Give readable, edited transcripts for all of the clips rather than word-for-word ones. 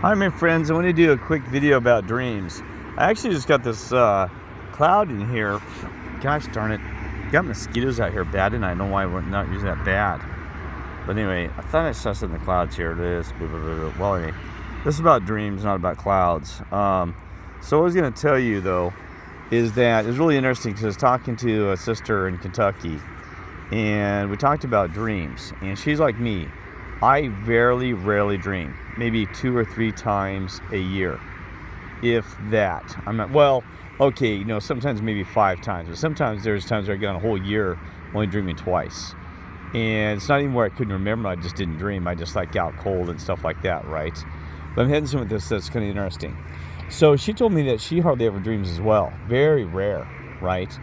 Hi my friends, I want to do a quick video about dreams. I actually just got this cloud in here. Gosh darn it. Got mosquitoes out here bad, and I don't know why we're not using that bad. But anyway, I thought I saw something in the clouds here. It is. Well, anyway, this is about dreams, not about clouds. So what I was going to tell you though is that it's really interesting because I was talking to a sister in Kentucky, and we talked about dreams, and she's like me. I rarely dream, maybe 2 or 3 times a year, if that. I'm not, well, okay, sometimes maybe 5 times, but sometimes there's times where I get on a whole year only dreaming twice. And it's not even where I couldn't remember, I just didn't dream. I just like got cold and stuff like that, right? But I'm heading somewhere with this that's kind of interesting. So she told me that she hardly ever dreams as well. Very rare, right?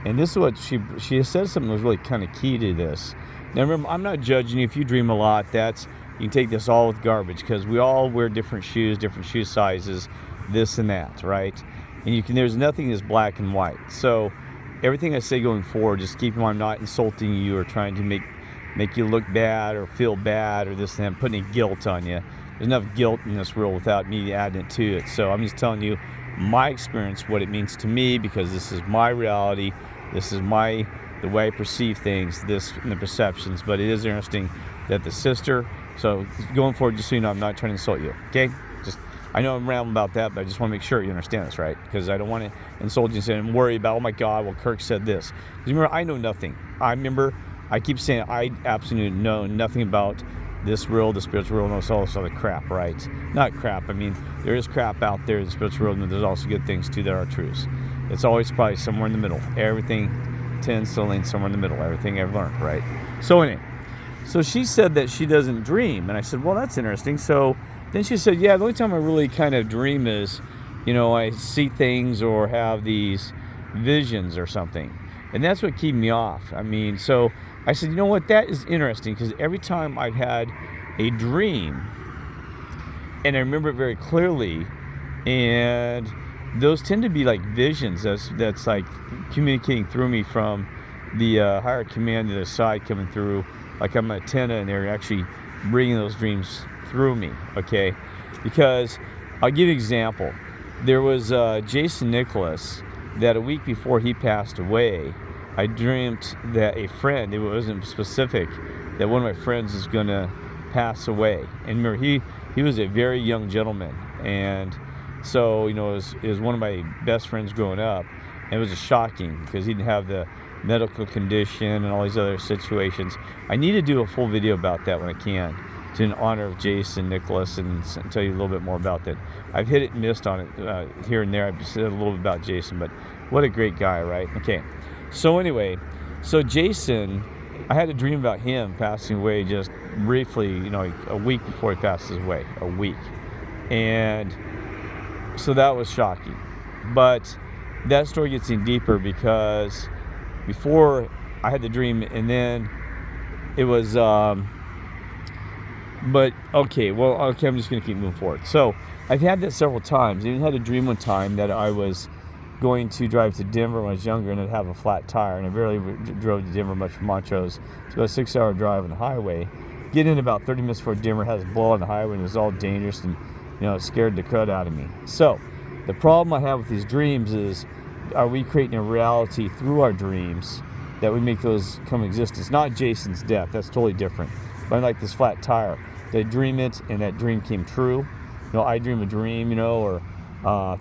And this is what she said something that was really kind of key to this. Now remember, I'm not judging you if you dream a lot. You can take this all with garbage, because we all wear different shoe sizes, this and that, right? And there's nothing that's black and white. So everything I say going forward, just keep in mind, I'm not insulting you or trying to make you look bad or feel bad or this and that, putting guilt on you. There's enough guilt in this world without me adding it to it. So I'm just telling you my experience, what it means to me, because this is my reality. This is the way I perceive things, and the perceptions. But it is interesting that the sister, so going forward, just so you know, I'm not trying to insult you, okay? I know I'm rambling about that, but I just want to make sure you understand this, right? Because I don't want to insult you and worry about, oh my God, well, Kirk said this. Because remember, I know nothing. I keep saying I absolutely know nothing about this world, the spiritual world, and all this other crap, right? Not crap. I mean, there is crap out there in the spiritual world, and there's also good things too that are truths. It's always probably somewhere in the middle. Everything tends to lean somewhere in the middle. Everything I've learned, right? So anyway, so she said that she doesn't dream, and I said, well, that's interesting. So then she said, yeah, the only time I really kind of dream is, I see things or have these visions or something, and that's what keeps me off. I mean, so I said, you know what, that is interesting, because every time I've had a dream, and I remember it very clearly, and those tend to be like visions that's like communicating through me from the higher command, the other side, coming through, like I'm an antenna, and they're actually bringing those dreams through me, okay? Because I'll give you an example. There was Jason Nicholas, that a week before he passed away, I dreamt that a friend, it wasn't specific, that one of my friends is going to pass away. And remember, he was a very young gentleman, and so, it was one of my best friends growing up, and it was just shocking because he didn't have the medical condition and all these other situations. I need to do a full video about that when I can, in honor of Jason Nicholas, and tell you a little bit more about that. I've hit it and missed on it here and there. I've said a little bit about Jason, but what a great guy, right? Okay, so anyway, so Jason, I had a dream about him passing away just briefly, a week before he passes away, a week. And so that was shocking. But that story gets in deeper, because before I had the dream, and then it was, I'm just going to keep moving forward. So I've had that several times. I even had a dream one time that I was going to drive to Denver when I was younger, and I'd have a flat tire, and I barely drove to Denver much from Montrose. It's about a 6-hour drive on the highway. Get in about 30 minutes before Denver, has a blow on the highway, and it was all dangerous, and it scared the crud out of me. So the problem I have with these dreams is, are we creating a reality through our dreams that we make those come existence? Not Jason's death, that's totally different. But like this flat tire, did I dream it and that dream came true? I dream a dream, or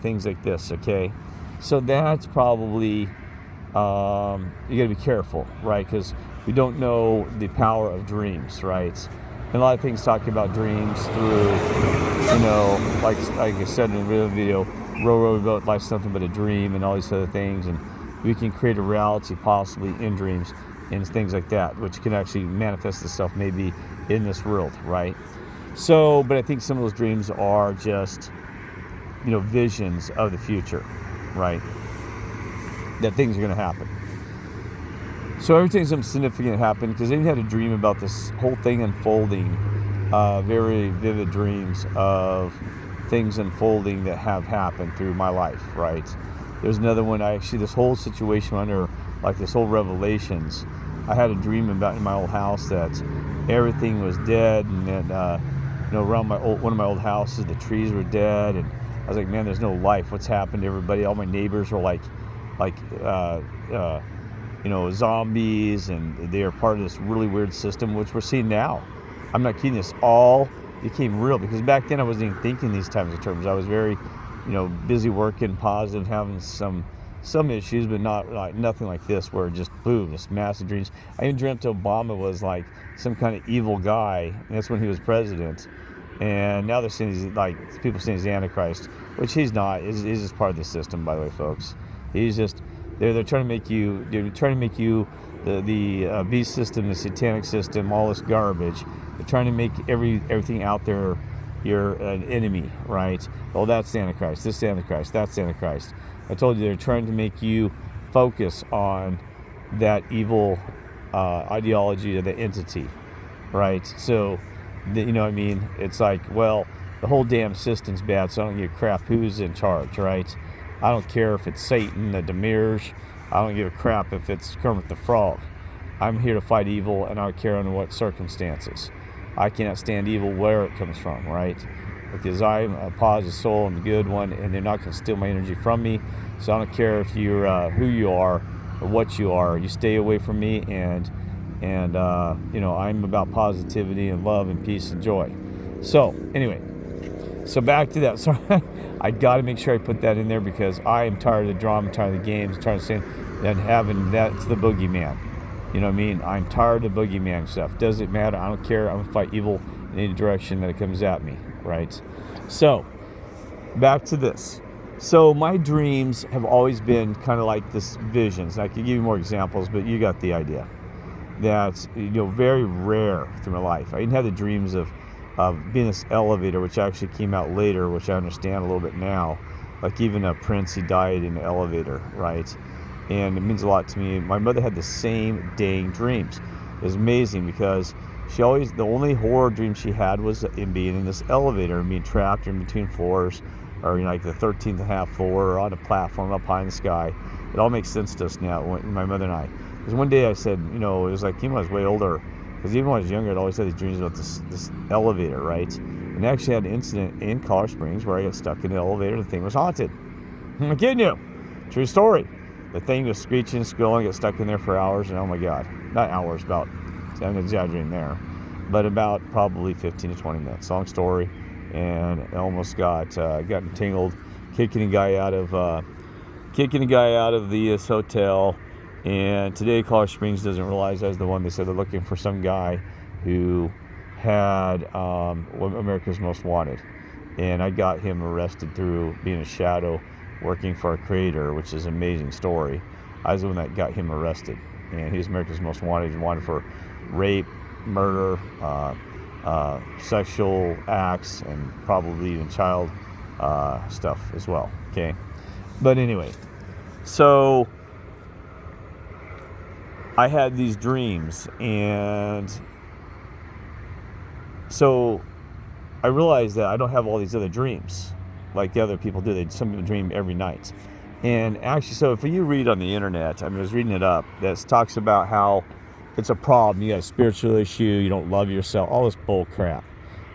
things like this, okay? So that's probably, you got to be careful, right? Because we don't know the power of dreams, right? And a lot of things talking about dreams through, like I said in the video, row boat, life's nothing but a dream, and all these other things, and we can create a reality possibly in dreams and things like that, which can actually manifest itself maybe in this world, right? So, but I think some of those dreams are just, visions of the future, right? That things are going to happen. So everything's something significant happened, because they had a dream about this whole thing unfolding, very vivid dreams of things unfolding that have happened through my life, right? There's another one, this whole situation under, like this whole Revelations, I had a dream about in my old house that everything was dead, and that around one of my old houses, the trees were dead, and I was like, man, there's no life. What's happened to everybody? All my neighbors were like zombies, and they are part of this really weird system, which we're seeing now. I'm not kidding. This all became real because back then I wasn't even thinking these types of terms. I was very, busy working, positive, having some issues, but nothing like this, where just boom, this massive dreams. I even dreamt Obama was like some kind of evil guy, and that's when he was president. And now they're saying he's people saying he's Antichrist, which he's not. He's just part of the system, by the way, folks. He's just they're trying to make you the beast system, the satanic system, all this garbage. They're trying to make everything out there you're an enemy, right? Oh, that's the Antichrist. This Antichrist. That's the Antichrist. I told you they're trying to make you focus on that evil ideology of the entity, right? So, it's like, well, the whole damn system's bad, so I don't give a crap who's in charge, right? I don't care if it's Satan, the Demirs. I don't give a crap if it's Kermit the Frog. I'm here to fight evil, and I don't care under what circumstances. I cannot stand evil where it comes from, right? Because I'm a positive soul and a good one, and they're not going to steal my energy from me. So I don't care if you're who you are or what you are. You stay away from me, and I'm about positivity and love and peace and joy. So anyway, so back to that. So I got to make sure I put that in there because I am tired of the drama, tired of the games, tired of saying and having that's the boogeyman. You know what I mean? I'm tired of boogeyman stuff. Doesn't matter. I don't care. I'm going to fight evil in any direction that it comes at me, right? So, back to this. So, my dreams have always been kind of like this visions. And I could give you more examples, but you got the idea. That's, very rare through my life. I even had the dreams of being this elevator, which actually came out later, which I understand a little bit now. Like even a prince, he died in the elevator, right? And it means a lot to me. My mother had the same dang dreams. It was amazing because the only horror dream she had was in being in this elevator and being trapped in between floors, or like the 13th and a half floor, or on a platform up high in the sky. It all makes sense to us now, my mother and I. Because one day I said, it was like even when I was way older, because even when I was younger, I'd always had these dreams about this elevator, right? And I actually had an incident in Colorado Springs where I got stuck in the elevator and the thing was haunted. I'm not kidding you. True story. The thing was screeching, squealing, got stuck in there for hours, and oh my God. Not hours, I'm exaggerating there, but about probably 15 to 20 minutes. Long story. And I almost got entangled, kicking a guy out of this hotel. And today, Colorado Springs doesn't realize I was the one. They said they're looking for some guy who had America's Most Wanted. And I got him arrested through being a shadow, working for a creator, which is an amazing story. I was the one that got him arrested. And he was America's Most Wanted. He's wanted for rape, murder, sexual acts, and probably even child stuff as well. Okay. But anyway, so I had these dreams, and so I realized that I don't have all these other dreams like the other people do. Some people dream every night. And actually, so if you read on the internet, I was reading it up, that talks about how it's a problem. You got a spiritual issue, you don't love yourself, all this bull crap.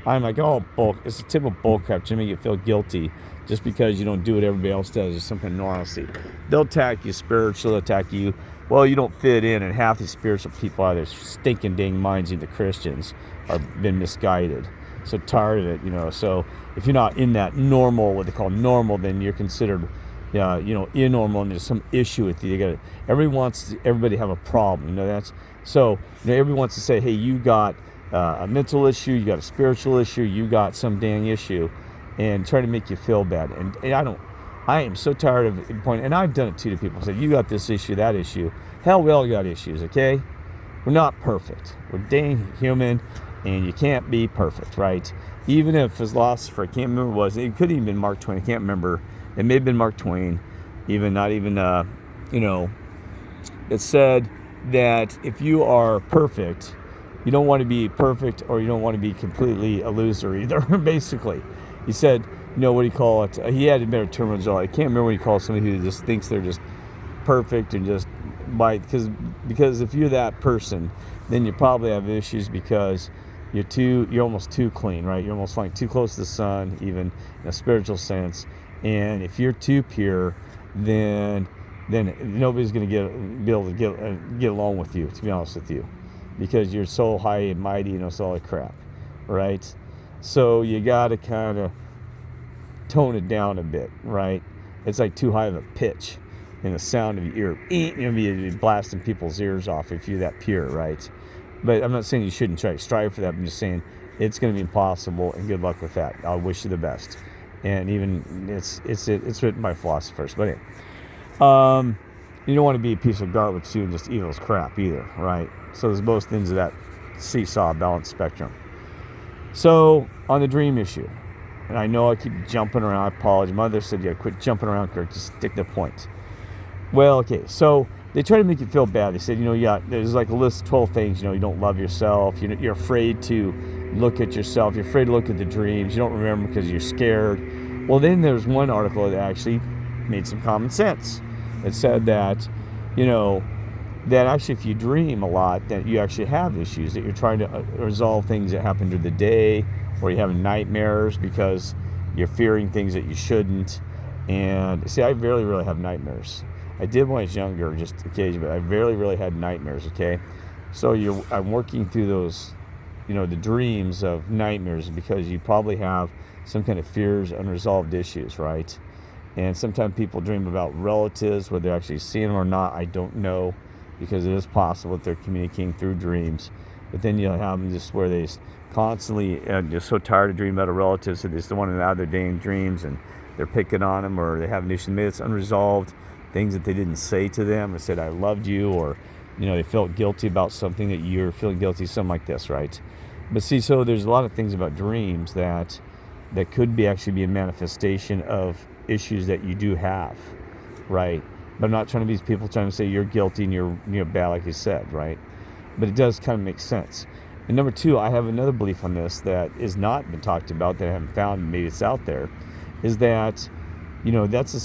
I'm like, it's a typical bull crap to make you feel guilty just because you don't do what everybody else does. There's some kind of normalcy. They'll attack you spiritually, attack you. Well, you don't fit in, and half these spiritual people out of their stinking dang minds into Christians have been misguided. So tired of it, So if you're not in that normal, what they call normal, then you're considered, abnormal, and there's some issue with you. Everybody wants everybody to have a problem. That's so. Everybody wants to say, hey, you got a mental issue, you got a spiritual issue, you got some dang issue, and try to make you feel bad. And I am so tired of it pointing, and I've done it too to people. Say, you got this issue, that issue. Hell, we all got issues, okay? We're not perfect. We're dang human. And you can't be perfect, right? Even if his philosopher, I can't remember what it was, it could have even been Mark Twain, I can't remember. It may have been Mark Twain, it said that if you are perfect, you don't want to be perfect, or you don't want to be completely a loser either, basically. He said, what do you call it? He had a better terminology. I can't remember what he called somebody who just thinks they're just perfect and just because if you're that person, then you probably have issues because you're almost too clean, right? You're almost like too close to the sun, even in a spiritual sense. And if you're too pure, then nobody's going to be able to get along with you, to be honest with you, because you're so high and mighty, it's all that crap, right? So you got to kind of tone it down a bit, right? It's like too high of a pitch, and the sound of your ear, you'll be blasting people's ears off if you're that pure, right? But I'm not saying you shouldn't try to strive for that. I'm just saying it's going to be impossible, and good luck with that. I'll wish you the best. And even it's written by philosophers, but anyway. You don't want to be a piece of garbage too and just evil as crap either, right? So there's both ends of that seesaw balance spectrum. So on the dream issue, and I know I keep jumping around, I apologize. Mother said, yeah, quit jumping around, Kirk, just stick to the point. Well, okay, so they try to make you feel bad. They said, there's like a list of 12 things, you don't love yourself, you're afraid to look at yourself, you're afraid to look at the dreams, you don't remember because you're scared. Well, then there's one article that actually made some common sense. It said that, that actually if you dream a lot, that you actually have issues, that you're trying to resolve things that happen during the day, or you're having nightmares because you're fearing things that you shouldn't. And see, I very rarely have nightmares. I did when I was younger, just occasionally, but I very rarely had nightmares, okay? So I'm working through those, the dreams of nightmares, because you probably have some kind of fears, unresolved issues, right? And sometimes people dream about relatives, whether they're actually seeing them or not, I don't know, because it is possible that they're communicating through dreams. But then you'll have them just where they constantly just so tired of dreaming about a relative, so they just don't want to out of their day in dreams, and they're picking on them, or they have an issue. Maybe it's unresolved things that they didn't say to them, or said, I loved you, or, they felt guilty about something that you're feeling guilty, something like this, right? But see, so there's a lot of things about dreams that could actually be a manifestation of issues that you do have, right? But I'm not trying to be people trying to say you're guilty and you're bad, like you said, right? But it does kind of make sense. And number two, I have another belief on this that is not been talked about, that I haven't found, maybe it's out there, is that, that's a